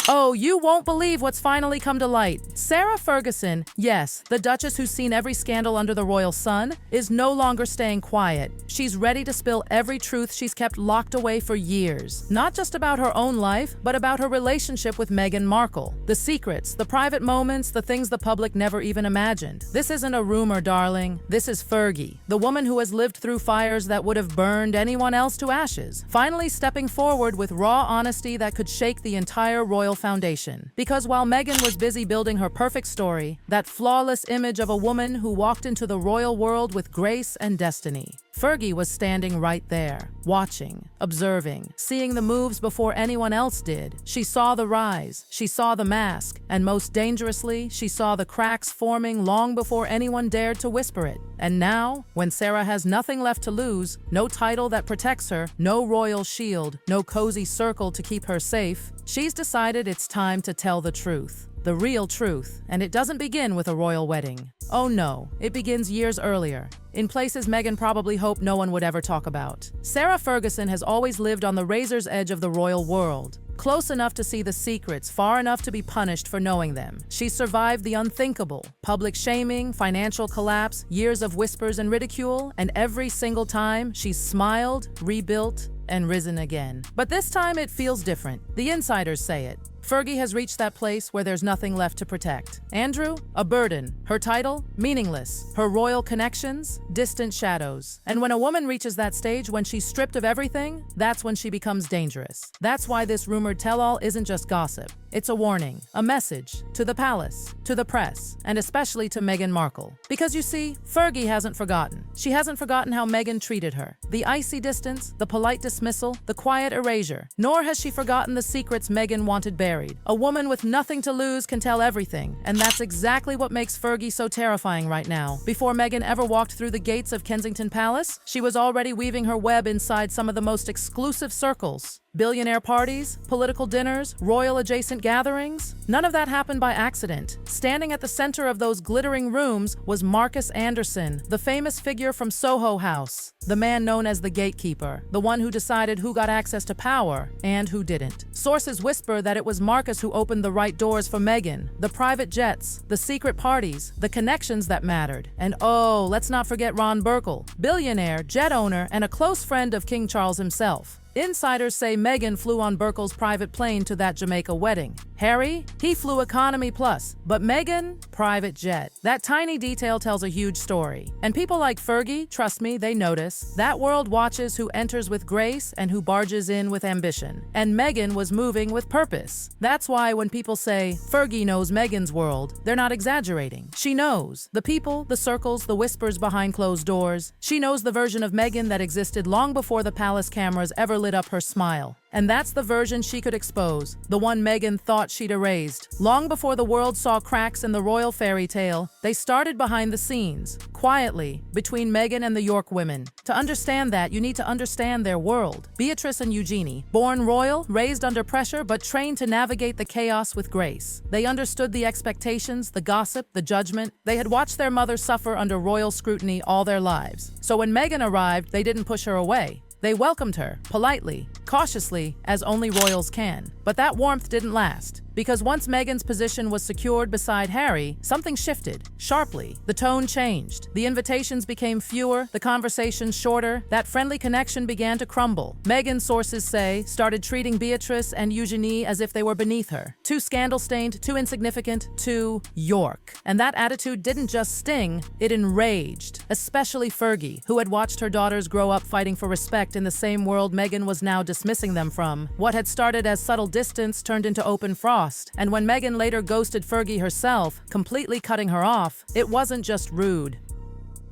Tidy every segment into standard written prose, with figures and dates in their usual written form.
Oh, you won't believe what's finally come to light. Sarah Ferguson, yes, the Duchess who's seen every scandal under the royal sun, is no longer staying quiet. She's ready to spill every truth she's kept locked away for years. Not just about her own life, but about her relationship with Meghan Markle. The secrets, the private moments, the things the public never even imagined. This isn't a rumor, darling. This is Fergie, the woman who has lived through fires that would have burned anyone else to ashes, finally stepping forward with raw honesty that could shake the entire royal foundation. Because while Meghan was busy building her perfect story, that flawless image of a woman who walked into the royal world with grace and destiny, Fergie was standing right there, watching, observing, seeing the moves before anyone else did. She saw the rise, she saw the mask, and most dangerously, she saw the cracks forming long before anyone dared to whisper it. And now, when Sarah has nothing left to lose, no title that protects her, no royal shield, no cozy circle to keep her safe, she's decided it's time to tell the truth. The real truth. And it doesn't begin with a royal wedding. Oh no, it begins years earlier, in places Meghan probably hoped no one would ever talk about. Sarah Ferguson has always lived on the razor's edge of the royal world, close enough to see the secrets, far enough to be punished for knowing them. She survived the unthinkable, public shaming, financial collapse, years of whispers and ridicule, and every single time she's smiled, rebuilt, and risen again. But this time it feels different. The insiders say it. Fergie has reached that place where there's nothing left to protect. Andrew? A burden. Her title? Meaningless. Her royal connections? Distant shadows. And when a woman reaches that stage, when she's stripped of everything, that's when she becomes dangerous. That's why this rumored tell-all isn't just gossip. It's a warning, a message to the palace, to the press, and especially to Meghan Markle. Because you see, Fergie hasn't forgotten. She hasn't forgotten how Meghan treated her. The icy distance, the polite dismissal, the quiet erasure. Nor has she forgotten the secrets Meghan wanted buried. A woman with nothing to lose can tell everything, and that's exactly what makes Fergie so terrifying right now. Before Meghan ever walked through the gates of Kensington Palace, she was already weaving her web inside some of the most exclusive circles. Billionaire parties, political dinners, royal-adjacent gatherings. None of that happened by accident. Standing at the center of those glittering rooms was Marcus Anderson, the famous figure from Soho House, the man known as the gatekeeper, the one who decided who got access to power and who didn't. Sources whisper that it was Marcus who opened the right doors for Meghan, the private jets, the secret parties, the connections that mattered. And oh, let's not forget Ron Burkle, billionaire, jet owner, and a close friend of King Charles himself. Insiders say Meghan flew on Burkle's private plane to that Jamaica wedding. Harry? He flew economy plus, but Meghan? Private jet. That tiny detail tells a huge story. And people like Fergie, trust me, they notice. That world watches who enters with grace and who barges in with ambition. And Meghan was moving with purpose. That's why when people say, Fergie knows Meghan's world, they're not exaggerating. She knows. The people, the circles, the whispers behind closed doors. She knows the version of Meghan that existed long before the palace cameras ever lit up her smile. And that's the version she could expose, the one Meghan thought she'd erased. Long before the world saw cracks in the royal fairy tale, they started behind the scenes, quietly, between Meghan and the York women. To understand that, you need to understand their world. Beatrice and Eugenie, born royal, raised under pressure, but trained to navigate the chaos with grace. They understood the expectations, the gossip, the judgment. They had watched their mother suffer under royal scrutiny all their lives. So when Meghan arrived, they didn't push her away. They welcomed her, politely, cautiously, as only royals can. But that warmth didn't last. Because once Meghan's position was secured beside Harry, something shifted, sharply. The tone changed. The invitations became fewer, the conversations shorter. That friendly connection began to crumble. Meghan, sources say, started treating Beatrice and Eugenie as if they were beneath her. Too scandal-stained, too insignificant, too York. And that attitude didn't just sting, it enraged. Especially Fergie, who had watched her daughters grow up fighting for respect in the same world Meghan was now dismissing them from. What had started as subtle distance turned into open frost. And when Meghan later ghosted Fergie herself, completely cutting her off, it wasn't just rude.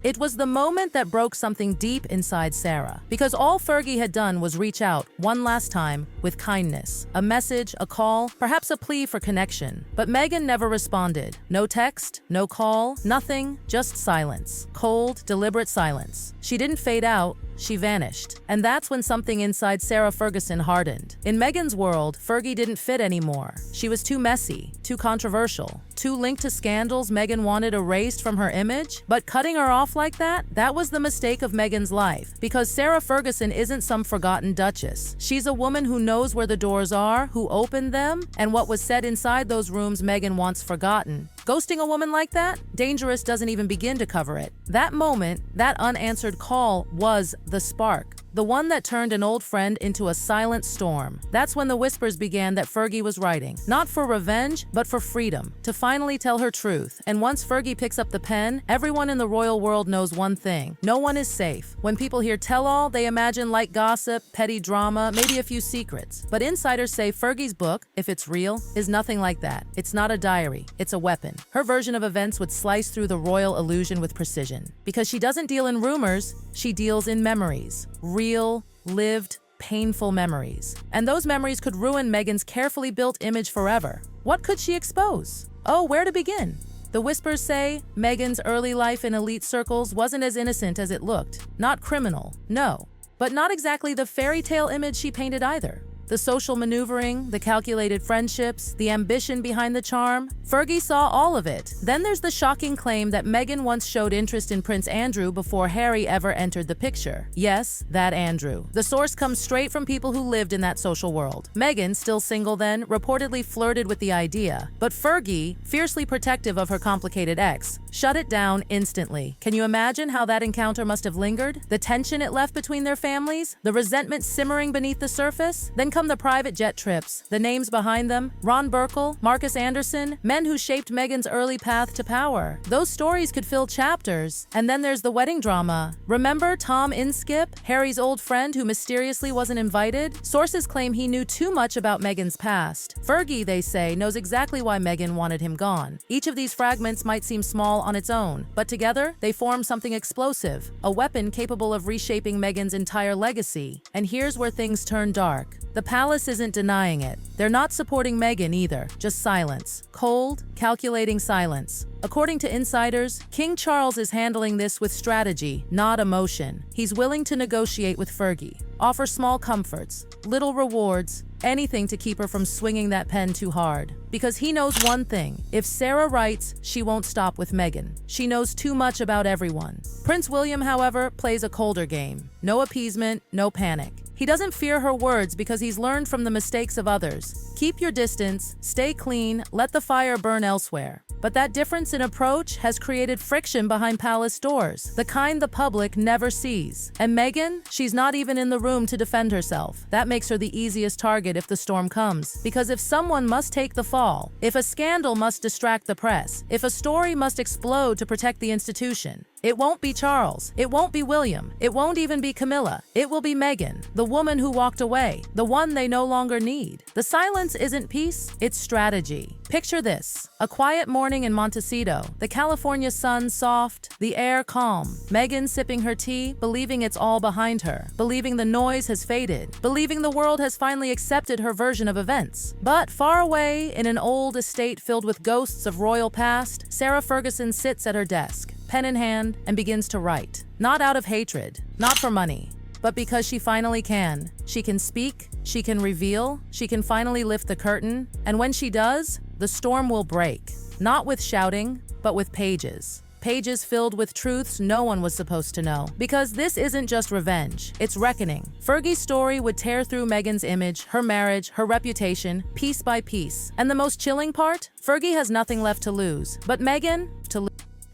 It was the moment that broke something deep inside Sarah. Because all Fergie had done was reach out, one last time, with kindness. A message, a call, perhaps a plea for connection. But Meghan never responded. No text, no call, nothing, just silence. Cold, deliberate silence. She didn't fade out. she vanished. And that's when something inside Sarah Ferguson hardened. In Meghan's world, Fergie didn't fit anymore. She was too messy, too controversial, too linked to scandals Meghan wanted erased from her image. But cutting her off like that was the mistake of Meghan's life. Because Sarah Ferguson isn't some forgotten duchess. She's a woman who knows where the doors are, who opened them, and what was said inside those rooms Meghan wants forgotten. Ghosting a woman like that? Dangerous doesn't even begin to cover it. That moment, that unanswered call was the spark. The one that turned an old friend into a silent storm. That's when the whispers began that Fergie was writing. Not for revenge, but for freedom. To finally tell her truth. And once Fergie picks up the pen, everyone in the royal world knows one thing. No one is safe. When people hear tell-all, they imagine light gossip, petty drama, maybe a few secrets. But insiders say Fergie's book, if it's real, is nothing like that. It's not a diary. It's a weapon. Her version of events would slice through the royal illusion with precision. Because she doesn't deal in rumors, she deals in memories. Real, lived, painful memories. And those memories could ruin Meghan's carefully built image forever. What could she expose? Oh, where to begin? The whispers say Meghan's early life in elite circles wasn't as innocent as it looked. Not criminal, no. But not exactly the fairy tale image she painted either. The social maneuvering, the calculated friendships, the ambition behind the charm. Fergie saw all of it. Then there's the shocking claim that Meghan once showed interest in Prince Andrew before Harry ever entered the picture. Yes, that Andrew. The source comes straight from people who lived in that social world. Meghan, still single then, reportedly flirted with the idea. But Fergie, fiercely protective of her complicated ex, shut it down instantly. Can you imagine how that encounter must have lingered? The tension it left between their families? The resentment simmering beneath the surface? Then come the private jet trips, the names behind them, Ron Burkle, Marcus Anderson, men who shaped Meghan's early path to power. Those stories could fill chapters. And then there's the wedding drama. Remember Tom Inskip, Harry's old friend who mysteriously wasn't invited? Sources claim he knew too much about Meghan's past. Fergie, they say, knows exactly why Meghan wanted him gone. Each of these fragments might seem small on its own, but together they form something explosive, a weapon capable of reshaping Meghan's entire legacy. And here's where things turn dark. The palace isn't denying it. They're not supporting Meghan either, just silence. Cold, calculating silence. According to insiders, King Charles is handling this with strategy, not emotion. He's willing to negotiate with Fergie, offer small comforts, little rewards, anything to keep her from swinging that pen too hard. Because he knows one thing, if Sarah writes, she won't stop with Meghan. She knows too much about everyone. Prince William, however, plays a colder game. No appeasement, no panic. He doesn't fear her words because he's learned from the mistakes of others. Keep your distance, stay clean, let the fire burn elsewhere. But that difference in approach has created friction behind palace doors, the kind the public never sees. And Meghan, she's not even in the room to defend herself. That makes her the easiest target if the storm comes. Because if someone must take the fall, if a scandal must distract the press, if a story must explode to protect the institution, it won't be Charles, it won't be William, it won't even be Camilla. It will be Meghan, the woman who walked away, the one they no longer need. The silence isn't peace, it's strategy. Picture this, a quiet morning in Montecito, the California sun soft, the air calm. Meghan sipping her tea, believing it's all behind her, believing the noise has faded, believing the world has finally accepted her version of events. But far away, in an old estate filled with ghosts of royal past, Sarah Ferguson sits at her desk, pen in hand, and begins to write. Not out of hatred, not for money, but because she finally can. She can speak, she can reveal, she can finally lift the curtain, and when she does, the storm will break. Not with shouting, but with pages. Pages filled with truths no one was supposed to know. Because this isn't just revenge, it's reckoning. Fergie's story would tear through Meghan's image, her marriage, her reputation, piece by piece. And the most chilling part? Fergie has nothing left to lose, but Meghan, to lose.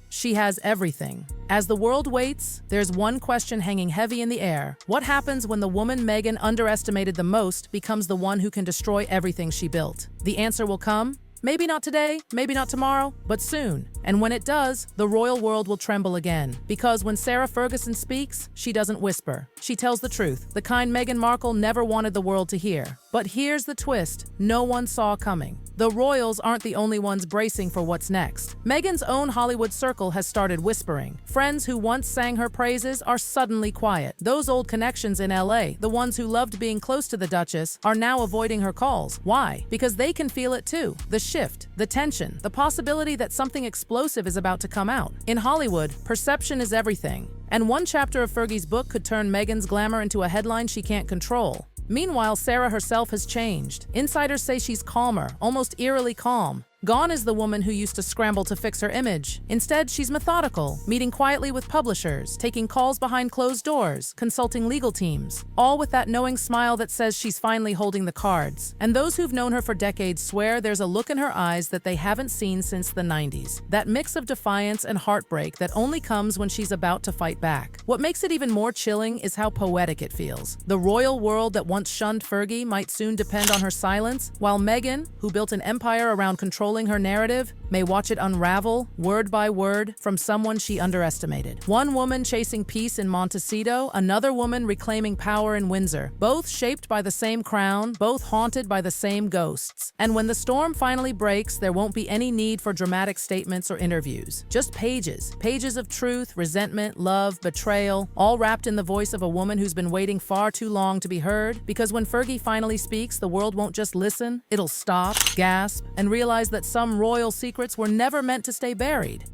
She has everything. As the world waits, there's one question hanging heavy in the air. What happens when the woman Meghan underestimated the most becomes the one who can destroy everything she built? The answer will come. Maybe not today, maybe not tomorrow, but soon. And when it does, the royal world will tremble again. Because when Sarah Ferguson speaks, she doesn't whisper. She tells the truth, the kind Meghan Markle never wanted the world to hear. But here's the twist no one saw coming. The royals aren't the only ones bracing for what's next. Meghan's own Hollywood circle has started whispering. Friends who once sang her praises are suddenly quiet. Those old connections in LA, the ones who loved being close to the Duchess, are now avoiding her calls. Why? Because they can feel it too. The shift, the tension, the possibility that something explosive is about to come out. In Hollywood, perception is everything. And one chapter of Fergie's book could turn Meghan's glamour into a headline she can't control. Meanwhile, Sarah herself has changed. Insiders say she's calmer, almost eerily calm. Gone is the woman who used to scramble to fix her image. Instead, she's methodical, meeting quietly with publishers, taking calls behind closed doors, consulting legal teams, all with that knowing smile that says she's finally holding the cards. And those who've known her for decades swear there's a look in her eyes that they haven't seen since the 90s. That mix of defiance and heartbreak that only comes when she's about to fight back. What makes it even more chilling is how poetic it feels. The royal world that once shunned Fergie might soon depend on her silence, while Meghan, who built an empire around controlling her narrative, may watch it unravel, word by word, from someone she underestimated. One woman chasing peace in Montecito, another woman reclaiming power in Windsor, both shaped by the same crown, both haunted by the same ghosts. And when the storm finally breaks, there won't be any need for dramatic statements or interviews. Just pages. Pages of truth, resentment, love, betrayal, all wrapped in the voice of a woman who's been waiting far too long to be heard. Because when Fergie finally speaks, the world won't just listen, it'll stop, gasp, and realize that some royal secrets were never meant to stay buried.